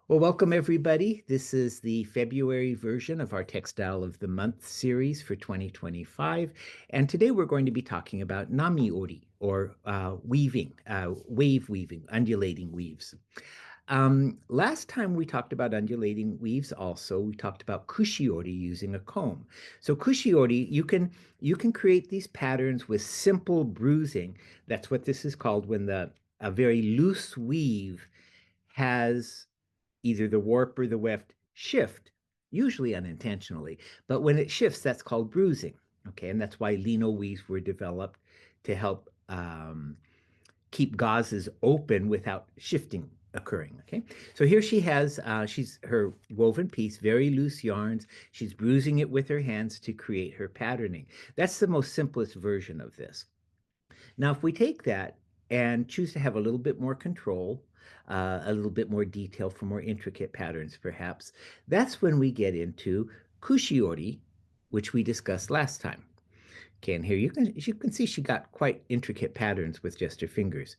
Well, welcome everybody. This is the February version of our Textile of the Month series for 2025. And today we're going to be talking about Nami-ori, or weaving, wave weaving, undulating weaves. Last time we talked about undulating weaves also, we talked about kushiori using a comb. So kushiori, you can create these patterns with simple bruising. That's what this is called when a very loose weave has either the warp or the weft shift, usually unintentionally. But when it shifts, that's called bruising. Okay, and that's why lino weaves were developed to help keep gauzes open without shifting occurring. Okay, so here she has she's her woven piece, very loose yarns. She's bruising it with her hands to create her patterning. That's the most simplest version of this. Now, if we take that and choose to have a little bit more control, a little bit more detail for more intricate patterns, perhaps, that's when we get into kushiori, which we discussed last time. Okay, and here you can see she got quite intricate patterns with just her fingers.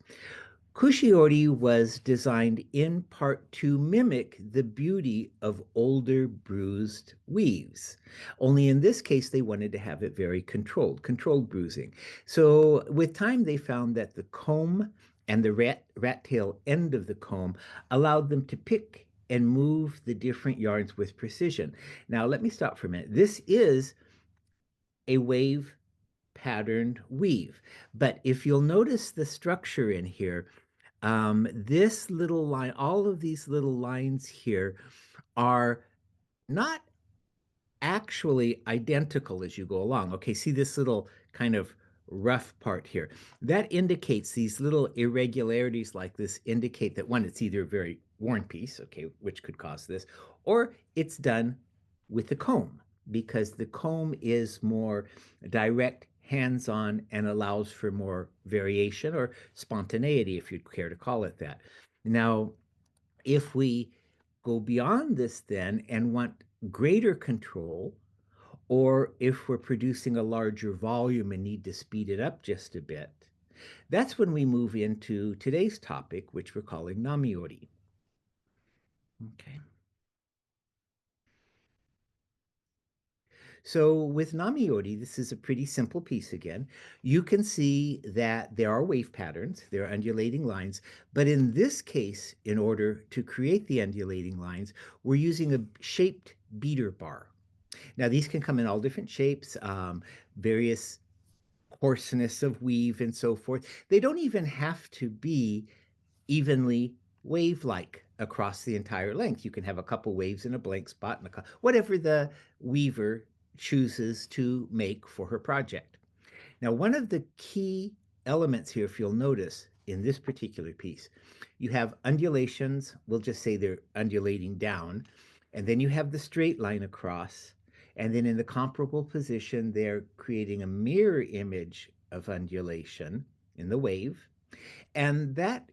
Kushiori was designed in part to mimic the beauty of older bruised weaves. Only in this case, they wanted to have it very controlled bruising. So with time, they found that the comb and the rat tail end of the comb allowed them to pick and move the different yarns with precision. Now, let me stop for a minute. This is a wave patterned weave. But if you'll notice the structure in here, this little line, all of these little lines here are not actually identical as you go along. Okay, see this little kind of rough part here. That indicates these little irregularities like this indicate that one, it's either a very worn piece, okay, which could cause this, or it's done with the comb because the comb is more direct, hands-on, and allows for more variation or spontaneity, if you'd care to call it that. Now, if we go beyond this then and want greater control, or if we're producing a larger volume and need to speed it up just a bit, that's when we move into today's topic, which we're calling Nami-ori. Okay. So with Nami-ori, this is a pretty simple piece again. You can see that there are wave patterns, there are undulating lines, but in this case, in order to create the undulating lines, we're using a shaped beater bar. Now, these can come in all different shapes, various coarseness of weave and so forth. They don't even have to be evenly wave-like across the entire length. You can have a couple waves in a blank spot, and whatever the weaver chooses to make for her project. Now, one of the key elements here, if you'll notice, in this particular piece, you have undulations. We'll just say they're undulating down, and then you have the straight line across, and then in the comparable position, they're creating a mirror image of undulation in the wave, and that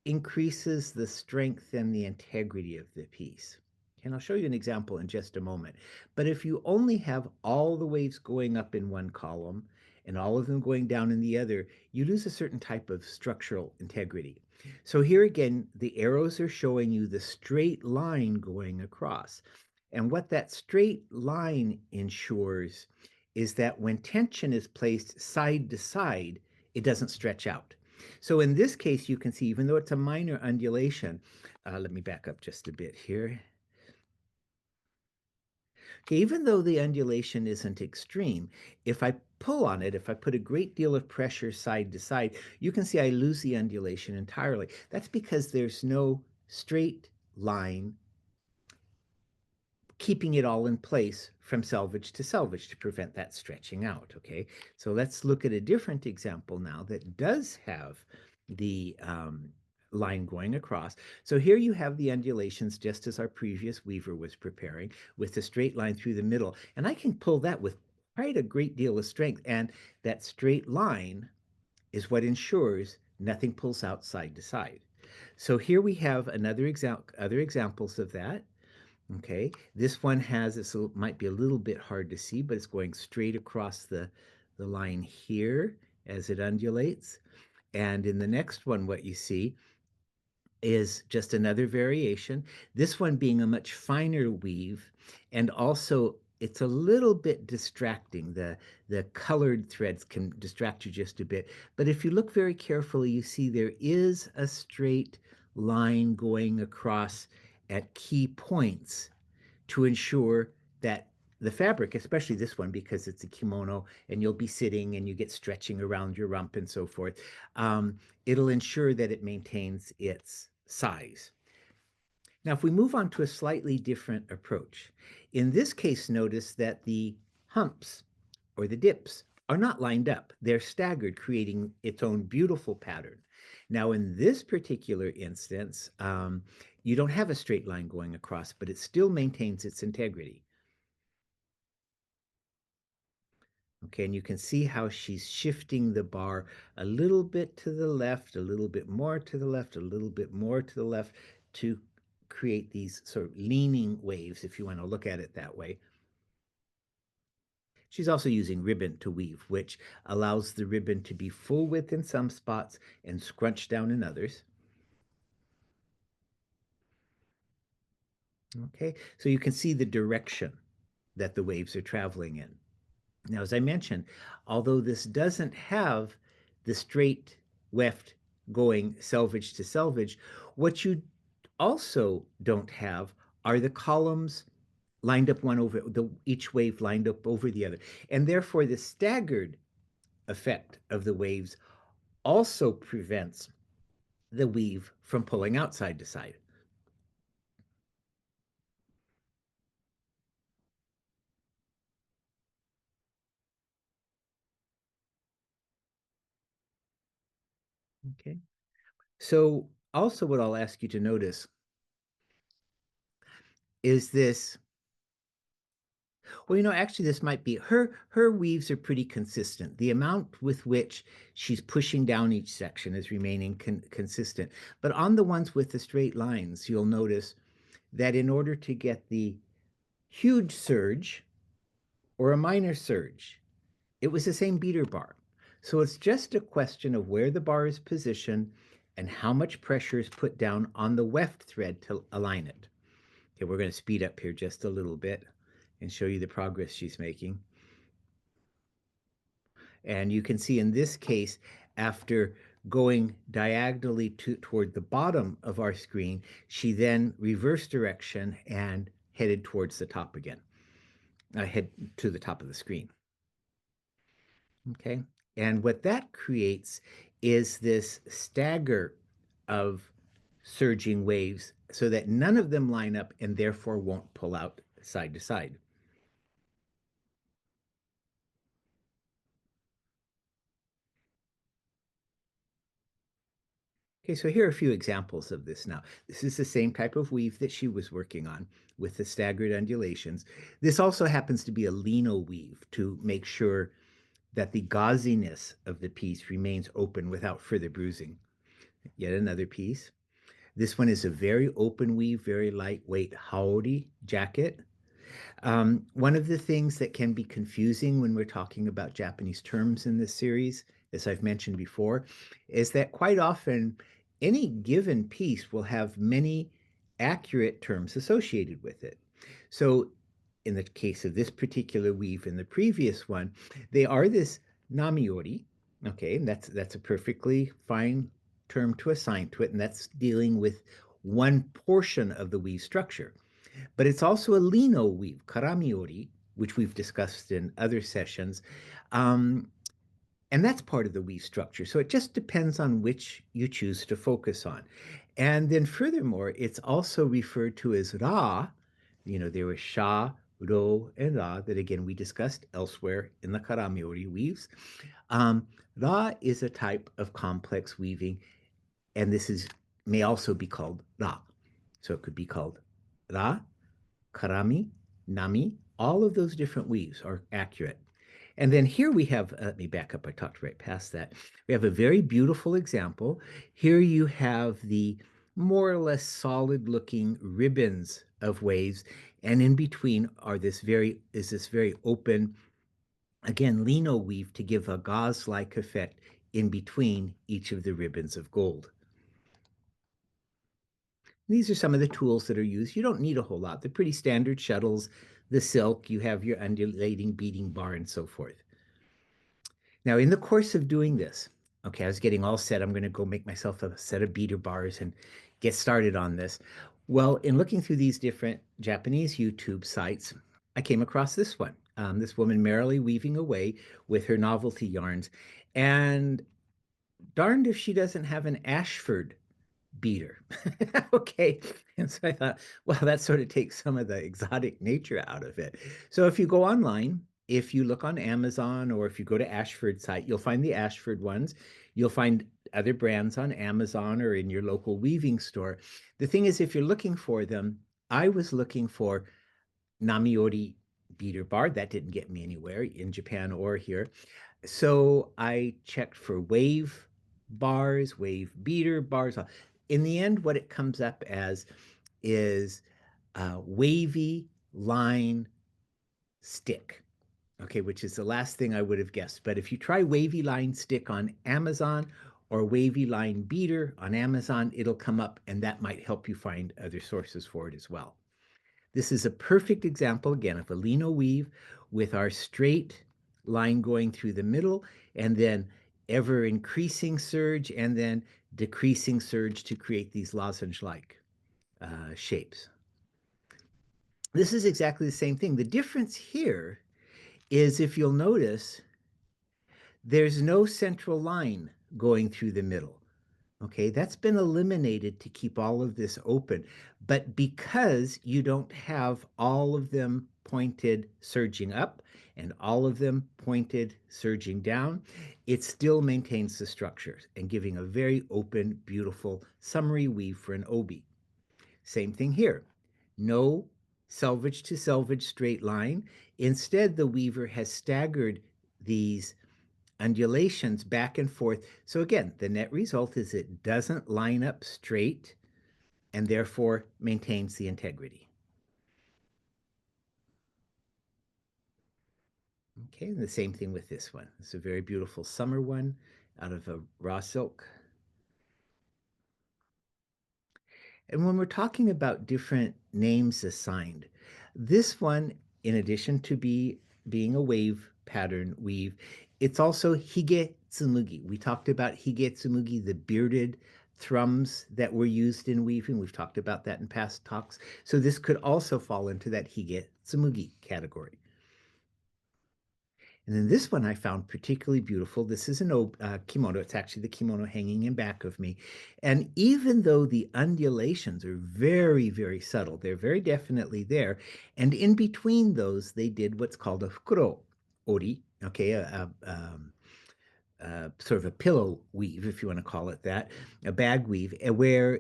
increases the strength and the integrity of the piece. And I'll show you an example in just a moment. But if you only have all the waves going up in one column and all of them going down in the other, you lose a certain type of structural integrity. So here again, the arrows are showing you the straight line going across. And what that straight line ensures is that when tension is placed side to side, it doesn't stretch out. So in this case, you can see, even though it's a minor undulation, let me back up just a bit here. Okay, even though the undulation isn't extreme, if I pull on it, if I put a great deal of pressure side to side, you can see I lose the undulation entirely. That's because there's no straight line keeping it all in place from selvage to selvage to prevent that stretching out, okay? So let's look at a different example now that does have the line going across. So here you have the undulations just as our previous weaver was preparing with the straight line through the middle. And I can pull that with quite a great deal of strength. And that straight line is what ensures nothing pulls out side to side. So here we have other examples of that. Okay, this one has, this might be a little bit hard to see, but it's going straight across the line here as it undulates. And in the next one, what you see is just another variation. This one being a much finer weave, and also it's a little bit distracting. The colored threads can distract you just a bit. But if you look very carefully, you see there is a straight line going across at key points to ensure that the fabric, especially this one, because it's a kimono and you'll be sitting and you get stretching around your rump and so forth, it'll ensure that it maintains its size. Now, if we move on to a slightly different approach, in this case, notice that the humps or the dips are not lined up. They're staggered, creating its own beautiful pattern. Now, in this particular instance, you don't have a straight line going across, but it still maintains its integrity. Okay, and you can see how she's shifting the bar a little bit to the left, a little bit more to the left, a little bit more to the left to create these sort of leaning waves, if you want to look at it that way. She's also using ribbon to weave, which allows the ribbon to be full width in some spots and scrunched down in others. Okay, so you can see the direction that the waves are traveling in. Now, as I mentioned, although this doesn't have the straight weft going selvage to selvage, what you also don't have are the columns lined up one over each wave lined up over the other. And therefore, the staggered effect of the waves also prevents the weave from pulling out side to side. Okay. So also what I'll ask you to notice is this. Well, actually, this might be her weaves are pretty consistent. The amount with which she's pushing down each section is remaining consistent. But on the ones with the straight lines, you'll notice that in order to get the huge surge or a minor surge, it was the same beater bar. So it's just a question of where the bar is positioned and how much pressure is put down on the weft thread to align it. Okay, we're going to speed up here just a little bit and show you the progress she's making. And you can see in this case, after going diagonally toward the bottom of our screen, she then reversed direction and headed towards the top again, head to the top of the screen. Okay, and what that creates is this stagger of surging waves so that none of them line up and therefore won't pull out side to side. Okay, so here are a few examples of this now. This is the same type of weave that she was working on with the staggered undulations. This also happens to be a lino weave to make sure that the gauziness of the piece remains open without further bruising. Yet another piece. This one is a very open weave, very lightweight haori jacket. One of the things that can be confusing when we're talking about Japanese terms in this series, as I've mentioned before, is that quite often any given piece will have many accurate terms associated with it. So in the case of this particular weave and the previous one, they are this Nami-ori, okay, and that's a perfectly fine term to assign to it, and that's dealing with one portion of the weave structure. But it's also a lino weave, karami-ori, which we've discussed in other sessions. Um, and that's part of the weave structure. So it just depends on which you choose to focus on. And then furthermore, it's also referred to as ra. There was sha, ro, and ra that again we discussed elsewhere in the karami-ori weaves. Ra is a type of complex weaving, and this may also be called ra. So it could be called ra, karami, nami, all of those different weaves are accurate. And then here we have, let me back up, I talked right past that. We have a very beautiful example. Here you have the more or less solid looking ribbons of waves, and in between is this very open, again, lino weave to give a gauze-like effect in between each of the ribbons of gold. These are some of the tools that are used. You don't need a whole lot. They're pretty standard shuttles, the silk, you have your undulating beading bar and so forth. Now, in the course of doing this, okay, I was getting all set. I'm going to go make myself a set of beater bars and get started on this. Well, in looking through these different Japanese YouTube sites, I came across this one. This woman merrily weaving away with her novelty yarns. And darned if she doesn't have an Ashford beater. Okay. And so I thought, well, that sort of takes some of the exotic nature out of it. So if you go online, if you look on Amazon or if you go to Ashford site, you'll find the Ashford ones. You'll find other brands on Amazon or in your local weaving store. The thing is, if you're looking for them, I was looking for Nami-ori beater bar. That didn't get me anywhere in Japan or here. So I checked for wave bars, wave beater bars. In the end, what it comes up as is wavy line stick, okay, which is the last thing I would have guessed. But if you try wavy line stick on Amazon or wavy line beater on Amazon, it'll come up, and that might help you find other sources for it as well. This is a perfect example, again, of a lino weave with our straight line going through the middle, and then ever increasing serge, and then decreasing serge to create these lozenge-like shapes. This is exactly the same thing. The difference here is, if you'll notice, there's no central line going through the middle. Okay, that's been eliminated to keep all of this open. But because you don't have all of them pointed surging up and all of them pointed surging down, it still maintains the structure and giving a very open, beautiful summary weave for an obi. Same thing here. No selvage to selvage straight line. Instead, the weaver has staggered these undulations back and forth. So again, the net result is it doesn't line up straight and therefore maintains the integrity. Okay, and the same thing with this one. It's a very beautiful summer one out of a raw silk. And when we're talking about different names assigned, this one, in addition to being a wave pattern weave, it's also hige tsumugi. We talked about hige tsumugi, the bearded thrums that were used in weaving. We've talked about that in past talks. So this could also fall into that hige tsumugi category. And then this one I found particularly beautiful. This is an kimono. It's actually the kimono hanging in back of me. And even though the undulations are very, very subtle, they're very definitely there. And in between those, they did what's called a fukuro ori, okay, sort of a pillow weave, if you want to call it that, a bag weave, where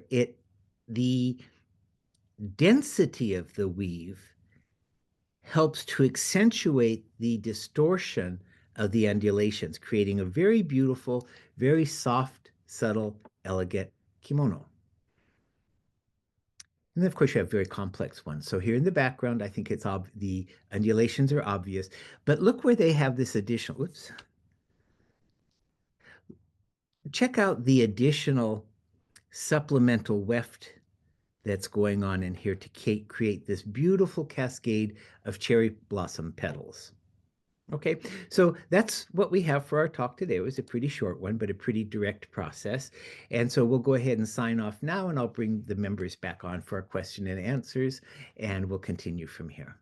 the density of the weave helps to accentuate the distortion of the undulations, creating a very beautiful, very soft, subtle, elegant kimono. And then, of course, you have very complex ones. So here in the background, I think it's the undulations are obvious. But look where they have this additional, whoops. Check out the additional supplemental weft that's going on in here to create this beautiful cascade of cherry blossom petals. Okay, so that's what we have for our talk today. It was a pretty short one, but a pretty direct process. And so we'll go ahead and sign off now, and I'll bring the members back on for our question and answers, and we'll continue from here.